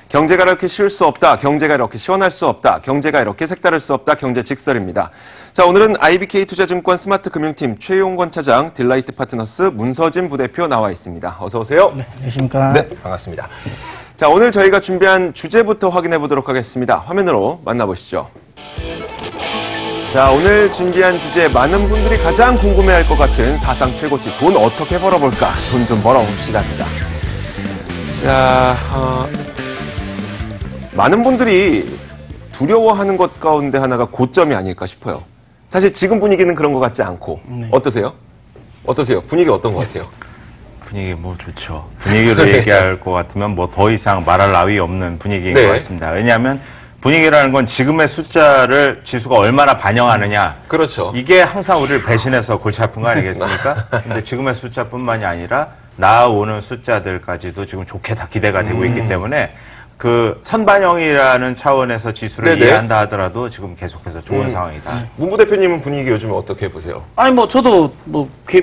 경제가 이렇게 쉬울 수 없다. 경제가 이렇게 시원할 수 없다. 경제가 이렇게 색다를 수 없다. 경제 직설입니다. 자, 오늘은 IBK투자증권 스마트금융팀 최용권 차장, 딜라이트 파트너스 문서진 부대표 나와 있습니다. 어서 오세요. 네, 안녕하십니까. 네, 반갑습니다. 자, 오늘 저희가 준비한 주제부터 확인해 보도록 하겠습니다. 화면으로 만나보시죠. 자, 오늘 준비한 주제, 많은 분들이 가장 궁금해할 것 같은 사상 최고치, 돈 어떻게 벌어볼까? 돈 좀 벌어봅시다입니다. 자, 많은 분들이 두려워하는 것 가운데 하나가 고점이 아닐까 싶어요. 사실 지금 분위기는 그런 것 같지 않고. 네. 어떠세요? 어떠세요? 분위기 어떤 것 같아요? 분위기 뭐 좋죠. 분위기로 얘기할 것 같으면 뭐 더 이상 말할 나위 없는 분위기인 네. 것 같습니다. 왜냐하면 분위기라는 건 지금의 숫자를 지수가 얼마나 반영하느냐. 그렇죠. 이게 항상 우리를 배신해서 골치 아픈 거 아니겠습니까? 근데 지금의 숫자뿐만이 아니라 나아오는 숫자들까지도 지금 좋게 다 기대가 되고 있기 때문에 그 선반영이라는 차원에서 지수를 네네. 이해한다 하더라도 지금 계속해서 좋은 상황이다. 문 부대표님은 분위기 요즘 어떻게 보세요? 아니, 뭐, 저도,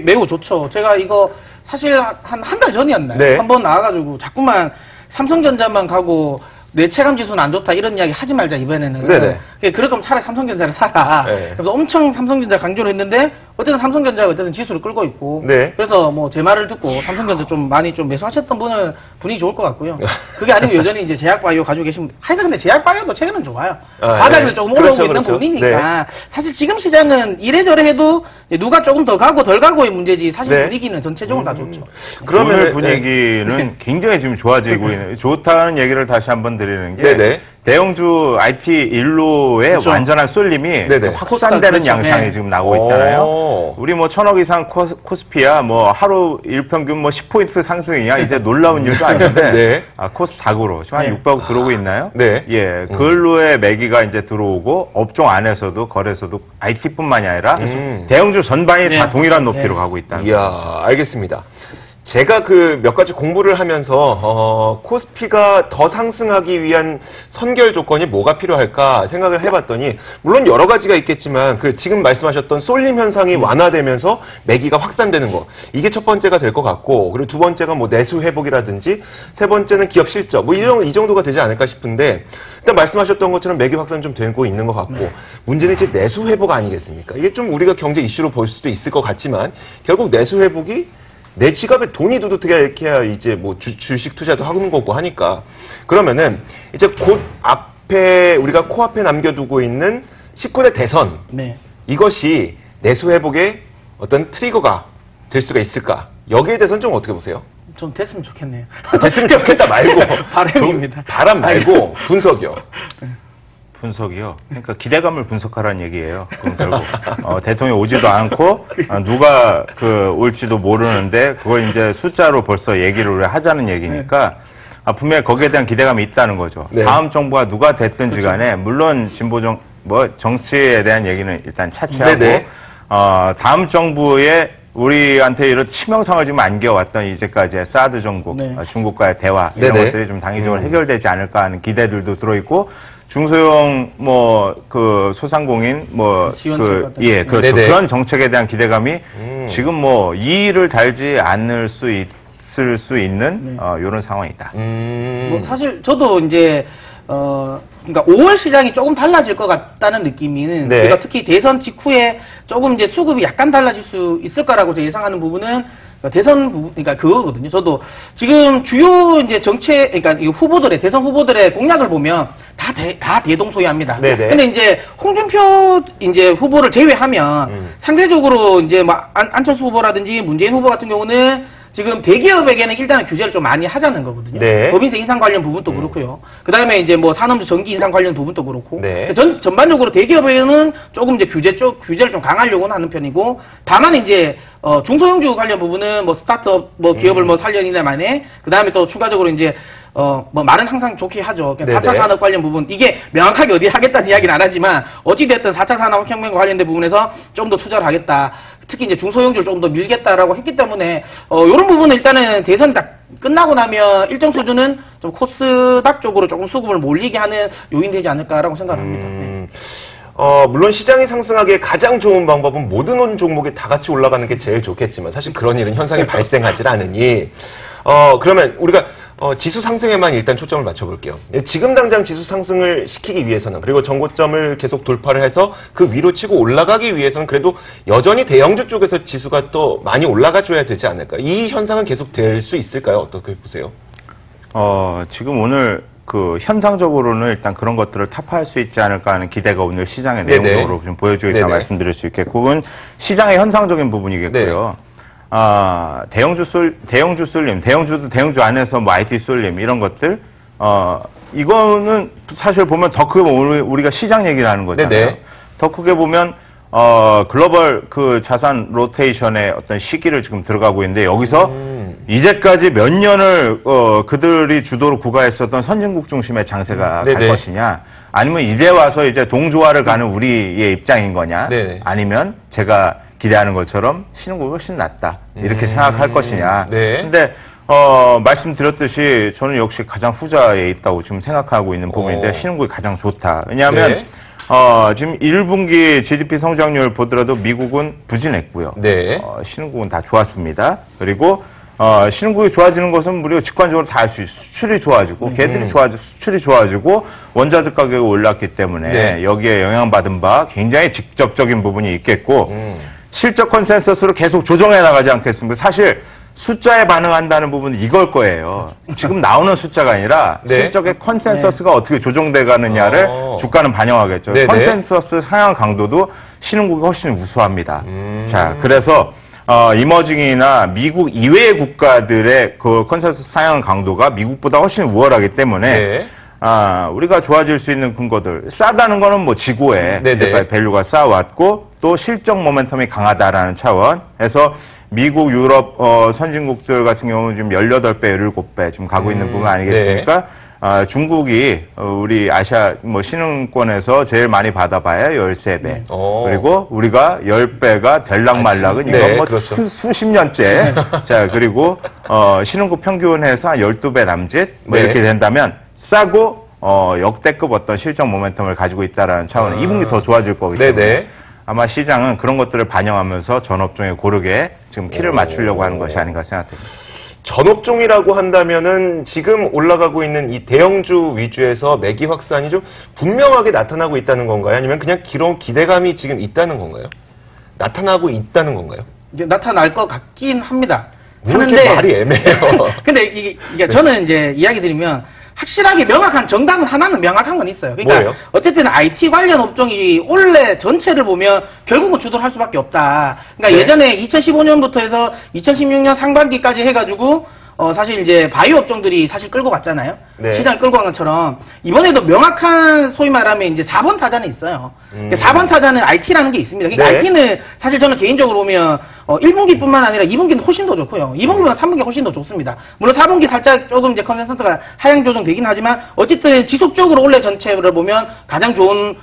매우 좋죠. 제가 이거, 사실 한 달 전이었나요? 네. 한번 나와가지고, 자꾸만 삼성전자만 가고, 내 체감 지수는 안 좋다, 이런 이야기 하지 말자, 이번에는. 네네. 그럴 거면 차라리 삼성전자를 사라. 네. 그래서 엄청 삼성전자 강조를 했는데, 어쨌든 삼성전자가 어쨌든 지수를 끌고 있고. 네. 그래서 뭐, 제 말을 듣고 삼성전자 좀 많이 좀 매수하셨던 분은 분위기 좋을 것 같고요. 그게 아니고 여전히 이제 제약바이오 가지고 계신, 하여튼 근데 제약바이오도 최근은 좋아요. 바닥에서 네. 조금 올라오고 그렇죠, 있는 그렇죠. 부분이니까. 사실 지금 시장은 이래저래 해도 누가 조금 더 가고 덜 가고의 문제지, 사실 네. 분위기는 전체적으로 다 좋죠. 그러면 오늘 분위기는 굉장히 지금 좋아지고 있는, 좋다는 얘기를 다시 한번 드리는 게 네네. 대형주 IT 일로의 그렇죠. 완전한 쏠림이 네네. 확산되는 그렇죠. 양상이 네. 지금 나오고 있잖아요. 오. 우리 뭐 1000억 이상 코스피야 뭐 하루 일평균 뭐 10포인트 상승이야 이제 놀라운 일도 아닌데 네. 코스닥으로 지금 한 600억 들어오고 있나요? 네. 예, 그걸로의 매기가 이제 들어오고 업종 안에서도 거래소도 IT뿐만이 아니라 대형주 전반이 네. 다 동일한 높이로 가고 있다는 이야, 거죠. 알겠습니다. 제가 그 몇 가지 공부를 하면서 코스피가 더 상승하기 위한 선결 조건이 뭐가 필요할까 생각을 해봤더니, 물론 여러 가지가 있겠지만 그 지금 말씀하셨던 쏠림 현상이 완화되면서 매기가 확산되는 거, 이게 첫 번째가 될 것 같고, 그리고 두 번째가 뭐 내수 회복이라든지, 세 번째는 기업 실적, 뭐 이 정도가 되지 않을까 싶은데, 일단 말씀하셨던 것처럼 매기 확산 좀 되고 있는 것 같고, 문제는 이제 내수 회복 아니겠습니까? 이게 좀 우리가 경제 이슈로 볼 수도 있을 것 같지만, 결국 내수 회복이 내 지갑에 돈이 두둑해야 해야 이제 뭐 주식 투자도 하는 거고 하니까, 그러면은 이제 곧 앞에 우리가 코앞에 남겨두고 있는 19대 대선, 네. 이것이 내수 회복의 어떤 트리거가 될 수가 있을까? 여기에 대해서는 좀 어떻게 보세요? 좀 됐으면 좋겠네요. 됐으면 좋겠다 말고 바람입니다. 바람 말고 분석이요. 분석이요. 그러니까 기대감을 분석하라는 얘기예요. 그럼 결국 대통령이 오지도 않고 누가 올지도 모르는데 그걸 이제 숫자로 벌써 얘기를 하자는 얘기니까 분명히 거기에 대한 기대감이 있다는 거죠. 네. 다음 정부가 누가 됐든지 간에 물론 정치에 대한 얘기는 일단 차치하고 네네. 다음 정부에 우리한테 이런 치명상을 지금 안겨왔던 이제까지의 사드 정국, 네. 중국과의 대화 이런 네네. 것들이 좀 당위적으로 해결되지 않을까 하는 기대들도 들어있고, 중소형 소상공인 지원책 같은 예, 거. 그렇죠. 네네. 그런 정책에 대한 기대감이 지금 이의를 달지 않을 수 있을 수 있는 이런 상황이다. 뭐 사실 저도 이제 그러니까 5월 시장이 조금 달라질 것 같다는 느낌이는, 네. 그러니까 특히 대선 직후에 조금 이제 수급이 약간 달라질 수 있을 거라고 제가 예상하는 부분은 대선 부분, 그러니까 그거거든요. 저도 지금 주요 이제 그러니까 이 후보들의, 대선 후보들의 공약을 보면 다 대동소이합니다. 네네. 근데 이제 홍준표 이제 후보를 제외하면 상대적으로 이제 뭐 안철수 후보라든지 문재인 후보 같은 경우는 지금 대기업에게는 일단은 규제를 좀 많이 하자는 거거든요. 네. 법인세 인상 관련 부분도 그렇고요. 그 다음에 이제 뭐 산업부 전기 인상 관련 부분도 그렇고. 네. 전반적으로 대기업에는 조금 이제 규제를 좀 강하려고는 하는 편이고, 다만 이제 중소형주 관련 부분은 뭐 스타트업 기업을 뭐 살려니나 만에, 그 다음에 또 추가적으로 이제 뭐 말은 항상 좋게 하죠. 네네. 4차 산업 관련 부분, 이게 명확하게 어디 하겠다는 이야기는 안 하지만 어찌됐든 4차 산업혁명과 관련된 부분에서 좀 더 투자를 하겠다. 특히 이제 중소형주를 조금 더 밀겠다라고 했기 때문에 이런 부분은 일단은 대선이 딱 끝나고 나면 일정 수준은 좀 코스닥 쪽으로 조금 수급을 몰리게 하는 요인이 되지 않을까라고 생각합니다. 네. 물론 시장이 상승하기에 가장 좋은 방법은 모든 종목이 다 같이 올라가는 게 제일 좋겠지만, 사실 그런 일은 현상이 발생하지 않으니, 그러면 우리가 지수 상승에만 일단 초점을 맞춰볼게요. 지금 당장 지수 상승을 시키기 위해서는, 그리고 정고점을 계속 돌파를 해서 그 위로 치고 올라가기 위해서는 그래도 여전히 대형주 쪽에서 지수가 또 많이 올라가줘야 되지 않을까. 이 현상은 계속 될 수 있을까요? 어떻게 보세요? 지금 오늘 그 현상적으로는 일단 그런 것들을 타파할 수 있지 않을까 하는 기대가 오늘 시장의 네네. 내용적으로 좀 보여주고 있다 네네. 말씀드릴 수 있겠고, 그건 시장의 현상적인 부분이겠고요. 대형주 쏠림, 대형주도 대형주 안에서 뭐 IT 쏠림 이런 것들, 이거는 사실 보면 더 크게 보면 우리가 시장 얘기를 하는 거잖아요. 네네. 더 크게 보면 글로벌 그 자산 로테이션의 어떤 시기를 지금 들어가고 있는데, 여기서 이제까지 몇 년을 그들이 주도로 구가했었던 선진국 중심의 장세가 갈 네네. 것이냐, 아니면 이제 와서 이제 동조화를 가는 우리의 입장인 거냐, 네네. 아니면 제가 기대하는 것처럼 신흥국이 훨씬 낫다 이렇게 생각할 것이냐. 네. 근데 말씀드렸듯이 저는 역시 가장 후자에 있다고 지금 생각하고 있는 부분인데, 신흥국이 가장 좋다. 왜냐하면 네. 지금 1분기 GDP 성장률 보더라도 미국은 부진했고요. 네. 신흥국은 다 좋았습니다. 그리고 신흥국이 좋아지는 것은 무려 직관적으로 다 알 수 있어요. 수출이 좋아지고, 걔들이 좋아지고, 수출이 좋아지고, 원자재 가격이 올랐기 때문에 네. 여기에 영향받은 바 굉장히 직접적인 부분이 있겠고, 실적 컨센서스로 계속 조정해 나가지 않겠습니까? 사실 숫자에 반응한다는 부분은 이걸 거예요. 지금 나오는 숫자가 아니라 네. 실적의 컨센서스가 어떻게 조정돼 가느냐를 주가는 반영하겠죠. 네네. 컨센서스 상향 강도도 신흥국이 훨씬 우수합니다. 자, 그래서 이머징이나 미국 이외의 국가들의 그 컨센서스 상향 강도가 미국보다 훨씬 우월하기 때문에 네. 우리가 좋아질 수 있는 근거들, 싸다는 거는 뭐 지고에 네네. 이제까지 밸류가 쌓아왔고, 또 실적 모멘텀이 강하다라는 차원에서 미국, 유럽 선진국들 같은 경우는 지금 18배, 17배 지금 가고 있는 부분 아니겠습니까? 중국이 우리 아시아 뭐 신흥권에서 제일 많이 받아봐야 13배. 그리고 우리가 10배가 될락말락은 이건 네, 뭐 그렇죠. 수십 년째. 자, 그리고 신흥국 평균에서 한 12배 남짓 뭐 네. 이렇게 된다면 싸고 역대급 어떤 실적 모멘텀을 가지고 있다라는 차원은 2분기 더 좋아질 거기 때문에 네네. 아마 시장은 그런 것들을 반영하면서 전업종에 고르게 지금 키를 맞추려고 하는 것이 아닌가 생각됩니다. 전업종이라고 한다면은 지금 올라가고 있는 이 대형주 위주에서 매기 확산이 좀 분명하게 나타나고 있다는 건가요? 아니면 그냥 기대감이 지금 있다는 건가요? 나타나고 있다는 건가요? 이제 나타날 것 같긴 합니다. 왜 이렇게 말이 애매해요? 근데 이게 저는 이제 이야기 드리면 확실하게 명확한 정답은 하나는 명확한 건 있어요. 그러니까 뭐예요? 어쨌든 IT 관련 업종이 올해 전체를 보면 결국은 주도를 할 수밖에 없다. 그러니까 네. 예전에 2015년부터 해서 2016년 상반기까지 해가지고 사실 이제 바이오 업종들이 사실 끌고 갔잖아요. 네. 시장을 끌고 간 것처럼 이번에도 명확한 소위 말하면 이제 4번 타자는 있어요. 4번 타자는 IT라는 게 있습니다. 그러니까 네. IT는 사실 저는 개인적으로 보면 1분기뿐만 아니라 2분기는 훨씬 더 좋고요. 2분기보다 3분기 훨씬 더 좋습니다. 물론 4분기 살짝 조금 이제 컨센서스가 하향 조정되긴 하지만 어쨌든 지속적으로 올해 전체를 보면 가장 좋은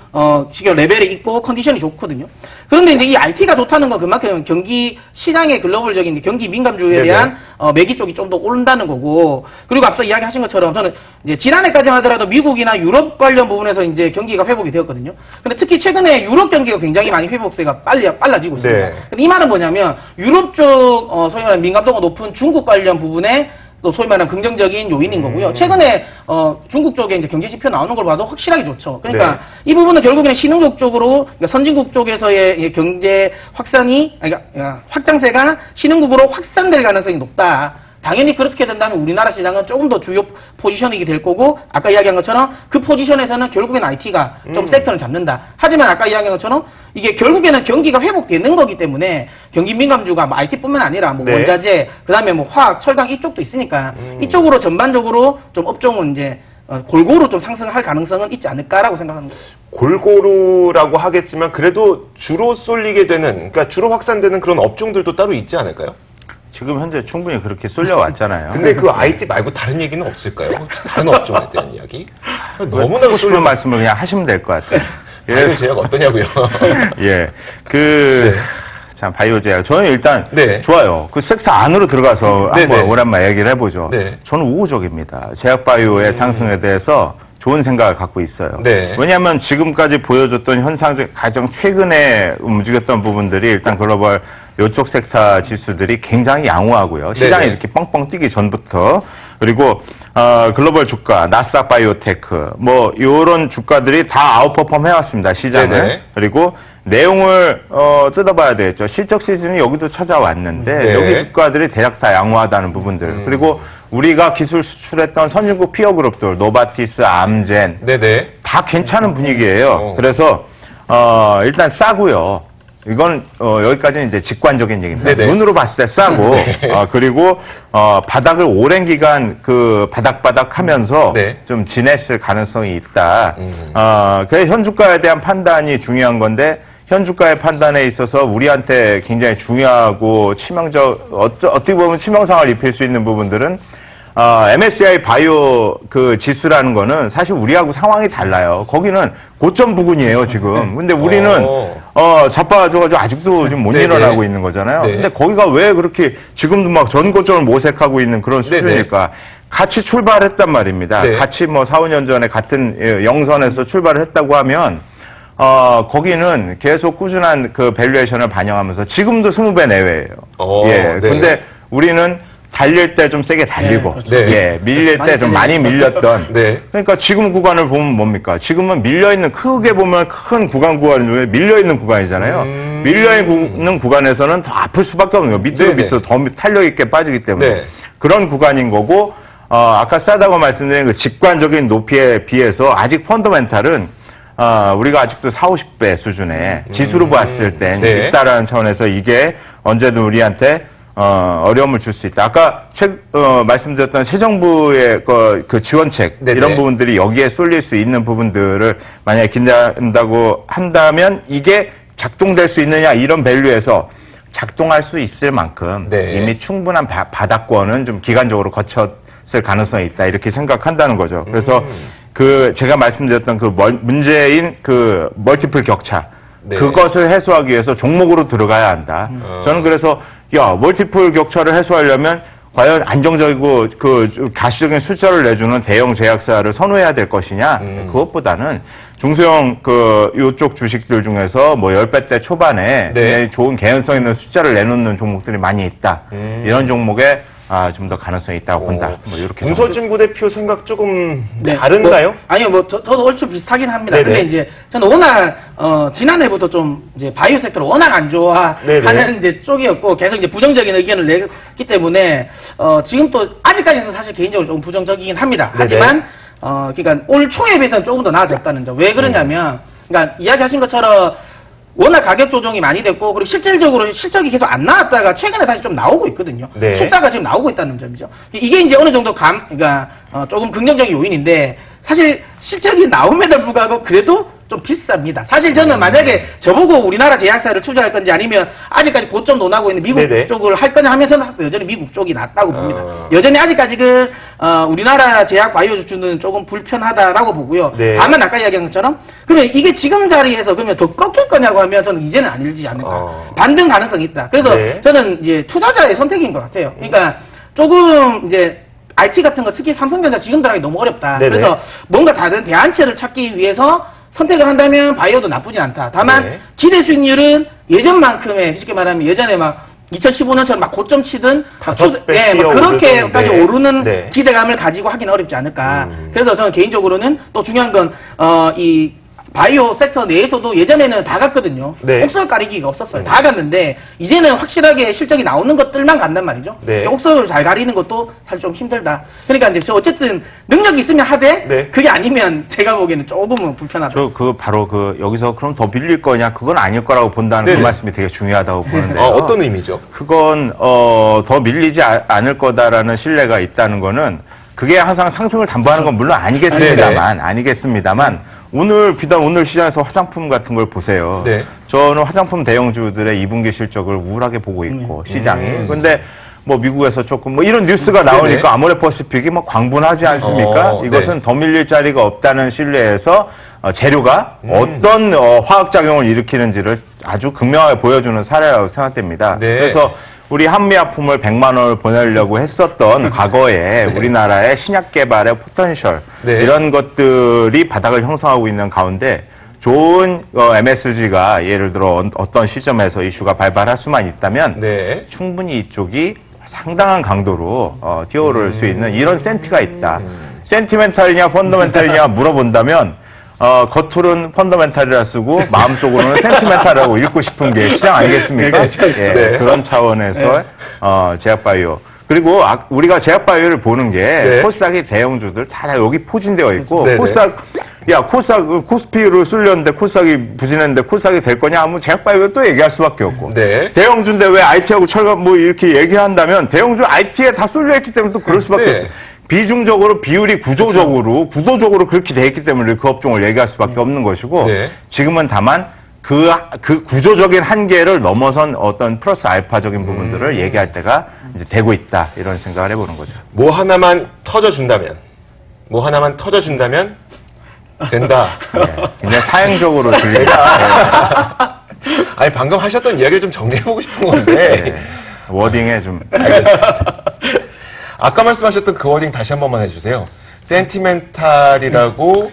시기의 레벨에 있고 컨디션이 좋거든요. 그런데 이제 이 IT가 좋다는 건 그만큼 경기 시장의 글로벌적인 경기 민감주에 네네. 대한 매기 쪽이 좀 더 오른다는 거고, 그리고 앞서 이야기하신 것처럼 저는 이제 지난해까지만 하더라도 미국이나 유럽 관련 부분에서 이제 경기가 회복이 되었거든요. 근데 특히 최근에 유럽 경기가 굉장히 많이 회복세가 빨라지고 있습니다. 네. 근데 이 말은 뭐냐면 유럽 쪽 소위 말하는 민감도가 높은 중국 관련 부분에 또 소위 말하는 긍정적인 요인인 거고요. 최근에 중국 쪽에 이제 경제 지표 나오는 걸 봐도 확실하게 좋죠. 그러니까 네. 이 부분은 결국에는 신흥국 쪽으로, 그러니까 선진국 쪽에서의 경제 확산이, 그러니까 확장세가 신흥국으로 확산될 가능성이 높다. 당연히 그렇게 된다면 우리나라 시장은 조금 더 주요 포지션이게 될 거고, 아까 이야기한 것처럼 그 포지션에서는 결국엔 IT가 좀 섹터를 잡는다. 하지만 아까 이야기한 것처럼 이게 결국에는 경기가 회복되는 거기 때문에 경기 민감주가 뭐 IT뿐만 아니라 뭐 네. 원자재, 그다음에 뭐 화학, 철강 이쪽도 있으니까 이쪽으로 전반적으로 좀 업종은 이제 골고루 좀 상승할 가능성은 있지 않을까라고 생각합니다. 골고루라고 하겠지만 그래도 주로 쏠리게 되는, 그러니까 주로 확산되는 그런 업종들도 따로 있지 않을까요? 지금 현재 충분히 그렇게 쏠려왔잖아요. 근데 그 IT 말고 다른 얘기는 없을까요? 혹시 다른 업종에 대한 이야기? 너무나 하고 싶은 말씀을 그냥 하시면 될 것 같아요. 바이오 제약 어떠냐고요? 예. 참, 바이오 제약. 저는 일단 네. 좋아요. 그 섹터 안으로 들어가서 네, 한번 네. 오랜만에 얘기를 해보죠. 네. 저는 우호적입니다. 제약 바이오의 상승에 대해서 좋은 생각을 갖고 있어요. 네. 왜냐하면 지금까지 보여줬던 현상 중 가장 최근에 움직였던 부분들이 일단 글로벌 이쪽 섹터 지수들이 굉장히 양호하고요. 시장이 네네. 이렇게 뻥뻥 뛰기 전부터. 그리고 글로벌 주가, 나스닥 바이오테크 뭐 이런 주가들이 다 아웃퍼폼 해왔습니다. 시장을. 네네. 그리고 내용을 뜯어봐야 되겠죠. 실적 시즌이 여기도 찾아왔는데 네. 여기 주가들이 대략 다 양호하다는 부분들. 그리고 우리가 기술 수출했던 선진국 피어 그룹들, 노바티스, 암젠 네네. 다 괜찮은 분위기예요. 그래서 일단 싸고요. 이건 여기까지는 이제 직관적인 얘기입니다. 네네. 눈으로 봤을 때 싸고 그리고 바닥을 오랜 기간 그 바닥바닥하면서 네. 좀 지냈을 가능성이 있다. 그래서 현주가에 대한 판단이 중요한 건데 현주가의 판단에 있어서 우리한테 굉장히 중요하고 어떻게 보면 치명상을 입힐 수 있는 부분들은 MSCI 바이오 그 지수라는 거는 사실 우리하고 상황이 달라요. 거기는 고점 부근이에요, 지금. 근데 우리는, 자빠져가지고 아직도 좀 못 네네. 일어나고 있는 거잖아요. 네. 근데 거기가 왜 그렇게 지금도 막 전고점을 모색하고 있는 그런 수준일까? 같이 출발했단 말입니다. 네. 같이 뭐 4, 5년 전에 같은 영선에서 출발을 했다고 하면, 거기는 계속 꾸준한 그 밸류에이션을 반영하면서 지금도 20배 내외예요. 예. 네. 근데 우리는 달릴 때 좀 세게 달리고, 그렇죠. 네. 예, 밀릴 때 좀 많이 많이 밀렸던. 네. 그러니까 지금 구간을 보면 뭡니까? 지금은 밀려있는, 크게 보면 큰 구간 중에 밀려있는 구간이잖아요. 밀려있는 구간에서는 더 아플 수밖에 없는 거예요. 밑으로 네네. 밑으로 더 탄력있게 빠지기 때문에. 네. 그런 구간인 거고, 아까 싸다고 말씀드린 그 직관적인 높이에 비해서 아직 펀더멘탈은 우리가 아직도 40, 50배 수준의 지수로 봤을 땐 네. 있다라는 차원에서 이게 언제든 우리한테 어려움을 줄 수 있다. 아까 말씀드렸던 새 정부의 그 지원책 네네. 이런 부분들이 여기에 쏠릴 수 있는 부분들을 만약에 기대한다고 한다면 이게 작동될 수 있느냐 이런 밸류에서 작동할 수 있을 만큼 네. 이미 충분한 바닥권은 좀 기간적으로 거쳤을 가능성이 있다 이렇게 생각한다는 거죠. 그래서 제가 말씀드렸던 그 문제인 그 멀티플 격차 네. 그것을 해소하기 위해서 종목으로 들어가야 한다. 저는 그래서 멀티플 격차를 해소하려면 과연 안정적이고 그 가시적인 숫자를 내주는 대형 제약사를 선호해야 될 것이냐? 그것보다는 중소형 요쪽 주식들 중에서 뭐 10배대 초반에 네. 굉장히 좋은 개연성 있는 숫자를 내놓는 종목들이 많이 있다. 이런 종목에 좀 더 가능성이 있다고 본다. 뭐 이렇게 문서진 부대표 생각 조금 네. 다른가요? 아니요, 저도 얼추 비슷하긴 합니다. 네네. 근데 이제 저는 워낙 지난해부터 좀 이제 바이오 섹터를 워낙 안 네네. 좋아하는 이제 쪽이었고 계속 이제 부정적인 의견을 내기 때문에 지금 또 아직까지는 사실 개인적으로 조금 부정적이긴 합니다. 네네. 하지만 그러니까 올 초에 비해서는 조금 더 나아졌다는 점. 왜 그러냐면 그러니까 이야기하신 것처럼 워낙 가격 조정이 많이 됐고 그리고 실질적으로 실적이 계속 안 나왔다가 최근에 다시 좀 나오고 있거든요. 네. 숫자가 지금 나오고 있다는 점이죠. 이게 이제 어느 정도 그러니까 조금 긍정적인 요인인데 사실 실적이 나옴에도 불구하고 그래도 좀 비쌉니다. 사실 저는 만약에 저보고 우리나라 제약사를 투자할 건지 아니면 아직까지 고점 논하고 있는 미국 네네. 쪽을 할 거냐 하면 저는 여전히 미국 쪽이 낫다고 봅니다. 여전히 아직까지는 우리나라 제약 바이오주는 조금 불편하다라고 보고요. 네. 다만 아까 이야기한 것처럼 그러면 이게 지금 자리에서 그러면 더 꺾일 거냐고 하면 저는 이제는 아니지 않을까. 반등 가능성이 있다. 그래서 네. 저는 이제 투자자의 선택인 것 같아요. 그러니까 조금 이제 IT 같은 거 특히 삼성전자 지금 들어가기 너무 어렵다. 네네. 그래서 뭔가 다른 대안책을 찾기 위해서 선택을 한다면 바이오도 나쁘지 않다. 다만 네. 기대 수익률은 예전만큼의 쉽게 말하면 예전에 막 2015년처럼 막 고점 치든 다섯 배 막 뛰어 그렇게까지 오르던, 네. 오르는 네. 기대감을 가지고 하긴 어렵지 않을까. 그래서 저는 개인적으로는 또 중요한 건 이 바이오 섹터 내에서도 예전에는 다 갔거든요. 네. 옥설 가리기가 없었어요. 다 갔는데 이제는 확실하게 실적이 나오는 것들만 간단 말이죠. 네. 옥설을 잘 가리는 것도 사실 좀 힘들다. 그러니까 이제 저 어쨌든 능력이 있으면 하되 네. 그게 아니면 제가 보기에는 조금은 불편하다. 바로 여기서 그럼 더 빌릴 거냐? 그건 아닐 거라고 본다는 네네. 그 말씀이 되게 중요하다고 보는데요. 어떤 의미죠? 그건 더 밀리지 않을 거다라는 신뢰가 있다는 거는 그게 항상 상승을 담보하는 건 물론 아니겠습니다만 비단 오늘 시장에서 화장품 같은 걸 보세요. 네. 저는 화장품 대형주들의 2분기 실적을 우울하게 보고 있고 시장이. 근데 뭐 미국에서 조금 뭐 이런 뉴스가 나오니까 네네. 아모레퍼시픽이 뭐 광분하지 않습니까? 이것은 네. 더 밀릴 자리가 없다는 신뢰에서 재료가 어떤 화학작용을 일으키는지를 아주 극명하게 보여주는 사례라고 생각됩니다. 네. 그래서 우리 한미약품을 100만 원을 보내려고 했었던 과거에 우리나라의 신약 개발의 포텐셜 네. 이런 것들이 바닥을 형성하고 있는 가운데 좋은 MSG가 예를 들어 어떤 시점에서 이슈가 발발할 수만 있다면 네. 충분히 이쪽이 상당한 강도로 뛰어오를 수 있는 이런 센티가 있다. 센티멘탈이냐 펀더멘탈이냐 물어본다면 겉으로는 펀더멘탈이라 쓰고 마음속으로는 센티멘탈이라고 읽고 싶은 게 시장 아니겠습니까? 예, 네. 그런 차원에서 제약바이오. 그리고 우리가 제약바이오를 보는 게 네. 코스닥의 대형주들 다 여기 포진되어 있고 네네. 코스닥 코스피를 쏠렸는데 코스닥이 부진했는데 코스닥이 될 거냐 하면 제약바이오를 또 얘기할 수밖에 없고 네. 대형주인데 왜 IT하고 철강 뭐 이렇게 얘기한다면 대형주 IT에 다 쏠려 있기 때문에 또 그럴 수밖에 네. 없어요. 비중적으로 비율이 구도적으로 그렇게 돼 있기 때문에 그 업종을 얘기할 수밖에 없는 것이고 네. 지금은 다만 그 구조적인 한계를 넘어선 어떤 플러스 알파적인 부분들을 얘기할 때가 이제 되고 있다 이런 생각을 해보는 거죠. 뭐 하나만 터져준다면 된다. 네. 굉장히 사행적으로 들립니다. 아니 방금 하셨던 이야기를 좀 정리해보고 싶은 건데 네. 워딩에 좀 알겠습니다. 아까 말씀하셨던 그 워딩 다시 한 번만 해주세요. 센티멘탈이라고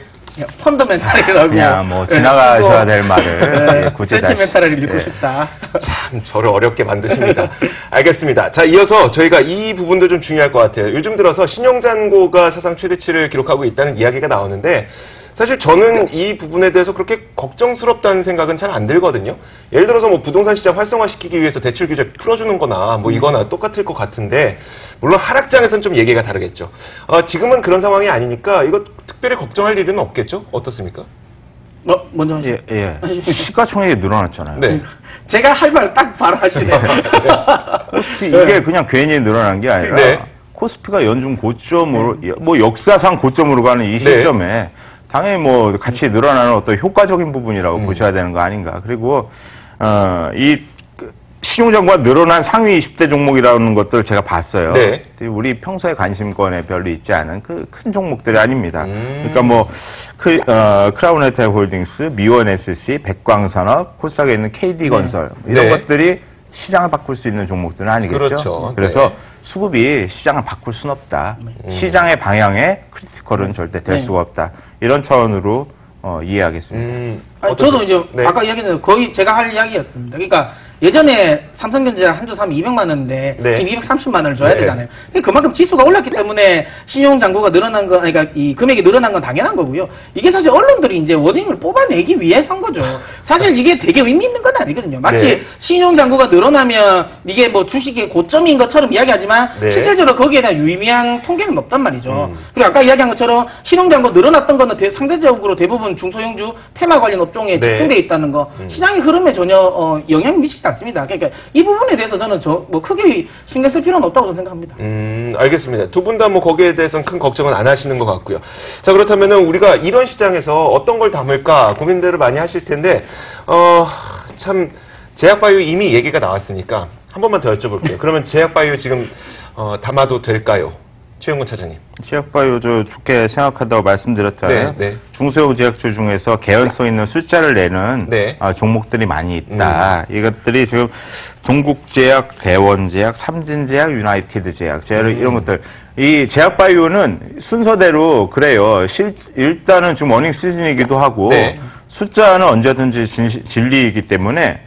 펀더멘탈이라고. 그냥 뭐 지나가셔야 될 말을 예, 굳이 다시 센티멘탈을 읽고 예. 싶다. 참 저를 어렵게 만드십니다. 알겠습니다. 자, 이어서 저희가 이 부분도 좀 중요할 것 같아요. 요즘 들어서 신용잔고가 사상 최대치를 기록하고 있다는 이야기가 나오는데 사실 저는 이 부분에 대해서 그렇게 걱정스럽다는 생각은 잘 안 들거든요. 예를 들어서 뭐 부동산 시장 활성화시키기 위해서 대출 규제 풀어주는 거나 뭐 이거나 똑같을 것 같은데 물론 하락장에서는 좀 얘기가 다르겠죠. 지금은 그런 상황이 아니니까 이거 특별히 걱정할 일은 없겠죠? 어떻습니까? 먼저 하시죠. 예. 시가총액이 늘어났잖아요. 네. 제가 할 말 딱 바로 하시네요. 코스피 이게 그냥 괜히 늘어난 게 아니라 네. 코스피가 연중 고점으로 뭐 역사상 고점으로 가는 이 시점에 당연히 뭐 같이 늘어나는 어떤 효과적인 부분이라고 보셔야 되는 거 아닌가. 그리고 이 신용잔고가 늘어난 상위 20대 종목이라는 것들 제가 봤어요. 네. 우리 평소에 관심권에 별로 있지 않은 그 큰 종목들이 아닙니다. 그러니까 뭐 크라운 혜택 홀딩스, 미원 SC, 백광산업, 코스닥에 있는 KD건설 이런 네. 것들이 시장을 바꿀 수 있는 종목들은 아니겠죠. 그렇죠. 그래서 네. 수급이 시장을 바꿀 수는 없다. 시장의 방향에 크리티컬은 절대 될 수가 없다. 이런 차원으로 이해하겠습니다. 저도 이제 네. 아까 이야기했는데 거의 제가 할 이야기였습니다. 그러니까 예전에 삼성전자 한 주 사면 200만 원인데 네. 지금 230만 원을 줘야 네. 되잖아요. 그만큼 지수가 올랐기 때문에 신용잔고가 늘어난 건, 그러니까 이 금액이 늘어난 건 당연한 거고요. 이게 사실 언론들이 이제 워딩을 뽑아내기 위해서인 거죠. 사실 이게 되게 의미 있는 건 아니거든요. 마치 네. 신용잔고가 늘어나면 이게 뭐 주식의 고점인 것처럼 이야기하지만 네. 실질적으로 거기에 대한 유의미한 통계는 없단 말이죠. 그리고 아까 이야기한 것처럼 신용잔고 늘어났던 거는 상대적으로 대부분 중소형주 테마 관련 업종에 네. 집중돼 있다는 거 시장의 흐름에 전혀 영향을 미치지 않습니다. 그러니까 이 부분에 대해서 저는 뭐 크게 신경 쓸 필요는 없다고 저는 생각합니다. 알겠습니다. 두 분 다 뭐 거기에 대해서는 큰 걱정은 안 하시는 것 같고요. 자, 그렇다면은 우리가 이런 시장에서 어떤 걸 담을까 고민들을 많이 하실 텐데, 참, 제약바이오 이미 얘기가 나왔으니까 한 번만 더 여쭤볼게요. 그러면 제약바이오 지금, 담아도 될까요? 최영근 차장님. 제약바이오 좋게 생각한다고 말씀드렸잖아요. 네, 네. 중소형 제약주 중에서 개연성 있는 숫자를 내는 네. 종목들이 많이 있다. 이것들이 지금 동국제약, 대원제약, 삼진제약, 유나이티드제약, 이런 것들. 이 제약바이오는 순서대로 그래요. 일단은 지금 어닝 시즌이기도 하고 네. 숫자는 언제든지 진리이기 때문에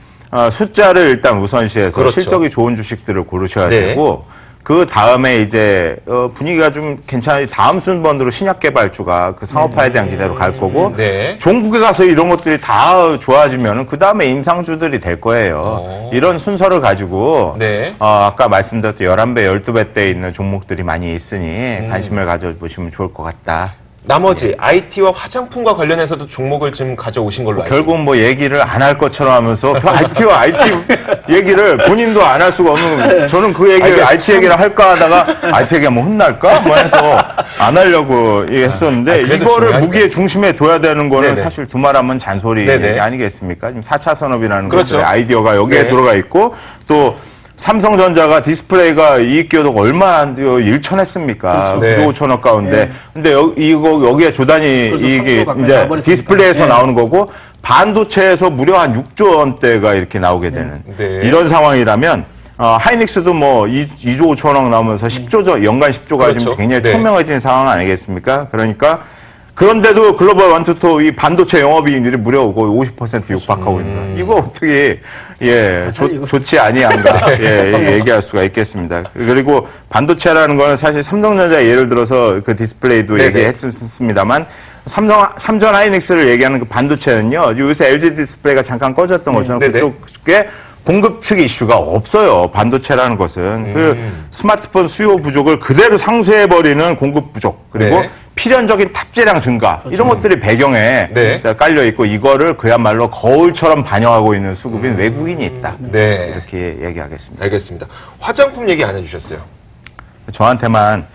숫자를 일단 우선시해서 그렇죠. 실적이 좋은 주식들을 고르셔야 네. 되고 그 다음에 이제 분위기가 좀 괜찮아요. 다음 순번으로 신약 개발주가 그 상업화에 대한 기대로 갈 거고 네. 종국에 가서 이런 것들이 다 좋아지면 그 다음에 임상주들이 될 거예요. 이런 순서를 가지고 네. 아까 말씀드렸던 11배, 12배 대 있는 종목들이 많이 있으니 관심을 가져보시면 좋을 것 같다. 나머지 IT와 화장품과 관련해서도 종목을 좀 가져오신 걸로 알고 결국 뭐 얘기를 안 할 것처럼 하면서 그 IT와 IT 얘기를 본인도 안 할 수가 없는 저는 그 얘기를 IT 얘기를 할까 하다가 IT 얘기하면 혼날까? 뭐 해서 안 하려고 했었는데 그래도 이거를 중요하니까. 무기의 중심에 둬야 되는 거는 네네. 사실 두말하면 잔소리 네네. 얘기 아니겠습니까? 지금 4차 산업이라는 그렇죠. 것들의 아이디어가 여기에 네. 들어가 있고 또 삼성전자가 디스플레이가 이익 기여도가 얼마나 일천했습니까? 그렇죠. 9조 5천억 가운데. 근데 여기에 조단위 그래서 이익이 삼조 가까이 이제 가버렸으니까. 디스플레이에서 네. 나오는 거고 반도체에서 무려 한 6조 원대가 이렇게 나오게 되는 네. 이런 상황이라면 하이닉스도 뭐 2조 5천억 나오면서 10조 연간 10조가 그렇죠. 지금 굉장히 네. 청명해진 상황 아니겠습니까? 그러니까 그런데도 글로벌 원투토 이 반도체 영업이익률이 무려 거의 50% 육박하고 있다. 이거 어떻게 좋지 아니한가 얘기할 수가 있겠습니다. 그리고 반도체라는 거는 사실 삼성전자 예를 들어서 그 디스플레이도 얘기했습니다만 삼전 하이닉스를 얘기하는 그 반도체는요. 요새 LG 디스플레이가 잠깐 꺼졌던 것처럼 그쪽에 공급 측 이슈가 없어요. 반도체라는 것은 그 스마트폰 수요 부족을 그대로 상쇄해버리는 공급 부족 그리고 필연적인 탑재량 증가 이런 것들이 배경에 깔려 있고 이거를 그야말로 거울처럼 반영하고 있는 수급인 외국인이 있다. 이렇게 얘기하겠습니다. 알겠습니다. 화장품 얘기 안 해주셨어요. 저한테만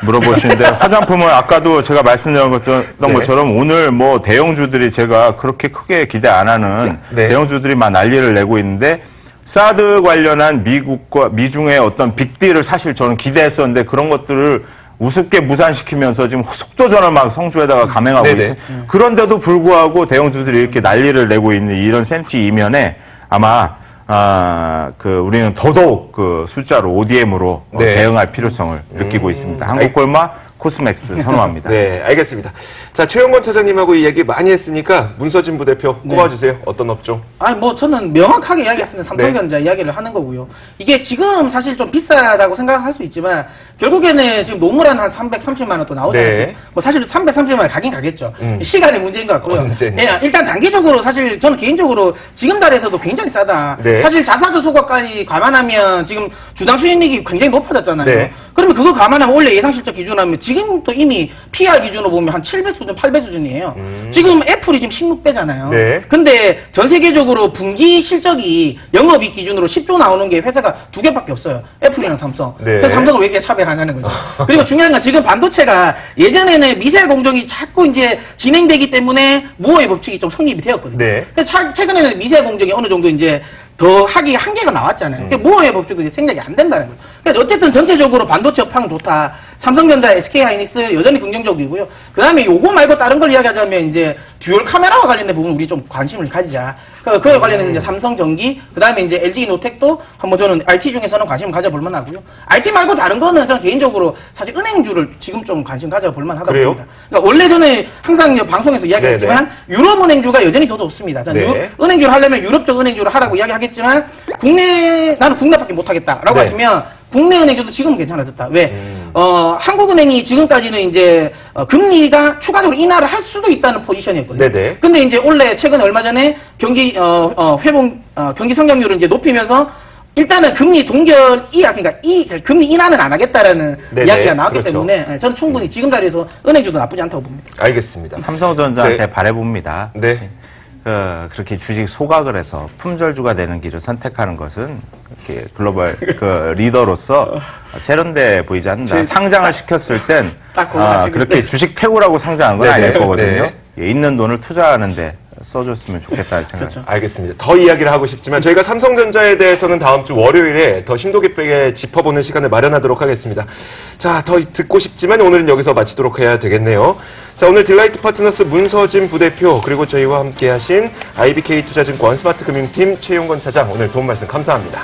물어보시는데 화장품은 아까도 제가 말씀드렸던 것처럼 오늘 뭐 대형주들이 제가 그렇게 크게 기대 안 하는 대형주들이 막 난리를 내고 있는데 사드 관련한 미중의 어떤 빅딜을 사실 저는 기대했었는데 그런 것들을 우습게 무산시키면서 지금 속도전을 막 성주에다가 감행하고 있죠. 그런데도 불구하고 대형주들이 이렇게 난리를 내고 있는 이런 센치 이면에 아마 우리는 더더욱 그 숫자로 ODM으로 대응할 필요성을 느끼고 있습니다. 한국골마 코스맥스 선호합니다. 네, 알겠습니다. 자, 최용건 차장님하고 이 얘기 많이 했으니까 문서진 부대표 꼽아주세요. 어떤 업종? 아니, 뭐, 저는 명확하게 이야기했습니다. 삼성전자 이야기를 하는 거고요. 이게 지금 사실 좀 비싸다고 생각할 수 있지만, 결국에는 지금 노무란 한 330만 원 또 나오잖아요. 뭐, 사실 330만 원 가긴 가겠죠. 시간의 문제인 것 같고요. 일단 단기적으로 사실 저는 개인적으로 지금 달에서도 굉장히 싸다. 사실 자사주 소각까지 감안하면 지금 주당 수익률이 굉장히 높아졌잖아요. 그러면 그거 감안하면 원래 예상 실적 기준으로 하면 지금 또 이미 PR 기준으로 보면 한 7배 수준, 8배 수준이에요. 지금 애플이 지금 16배잖아요. 근데 전 세계적으로 분기 실적이 영업이익 기준으로 10조 나오는 게 회사가 2개밖에 없어요. 애플이랑 삼성. 그래서 삼성을 왜 이렇게 차별하냐는 거죠. 그리고 중요한 건 지금 반도체가 예전에는 미셀 공정이 자꾸 이제 진행되기 때문에 무호의 법칙이 좀 성립이 되었거든요. 그래서 최근에는 미셀 공정이 어느 정도 이제 더 하기 한계가 나왔잖아요. 그러니까 무호의 법칙도 이제 생략이 안 된다는 거예요. 그러니까 어쨌든 전체적으로 반도체 업황 좋다. 삼성전자, SK하이닉스 여전히 긍정적이고요. 그 다음에 요거 말고 다른 걸 이야기하자면 이제 듀얼 카메라와 관련된 부분 우리 좀 관심을 가지자. 그거에 관련해서 이제 삼성전기, 그 다음에 이제 LG노텍도 한번 저는 IT 중에서는 관심 가져볼 만하고요. IT 말고 다른 거는 저는 개인적으로 사실 은행주를 지금 좀 관심 가져볼 만하다고 봅니다. 그러니까 원래 저는 항상 방송에서 이야기했지만 유럽 은행주가 여전히 더 좋습니다. 저는 은행주를 하려면 유럽 쪽 은행주를 하라고 이야기하겠지만 나는 국내밖에 못하겠다라고 하시면 국내 은행주도 지금은 괜찮아졌다. 왜? 한국은행이 지금까지는 이제 금리가 추가적으로 인하를 할 수도 있다는 포지션이었거든요. 근데 이제 원래 최근 얼마 전에 경기 경기 성장률을 이제 높이면서 일단은 금리 그러니까 금리 인하는 안 하겠다라는 이야기가 나왔기 때문에 저는 충분히 지금 자리에서 은행주도 나쁘지 않다고 봅니다. 알겠습니다. 삼성전자한테 바라봅니다. 그렇게 주식 소각을 해서 품절주가 되는 길을 선택하는 것은 이렇게 글로벌 리더로서 세련돼 보이지 않는다. 상장을 시켰을 땐 그렇게 주식 태우라고 상장한 건 아닐 거거든요. 있는 돈을 투자하는데 써줬으면 좋겠다는 생각. 알겠습니다. 더 이야기를 하고 싶지만 저희가 삼성전자에 대해서는 다음 주 월요일에 더 심도 깊게 짚어보는 시간을 마련하도록 하겠습니다. 자, 더 듣고 싶지만 오늘은 여기서 마치도록 해야 되겠네요. 자, 오늘 딜라이트 파트너스 문서진 부대표 그리고 저희와 함께하신 IBK 투자증권 스마트금융팀 최용건 차장 오늘 도움 말씀 감사합니다.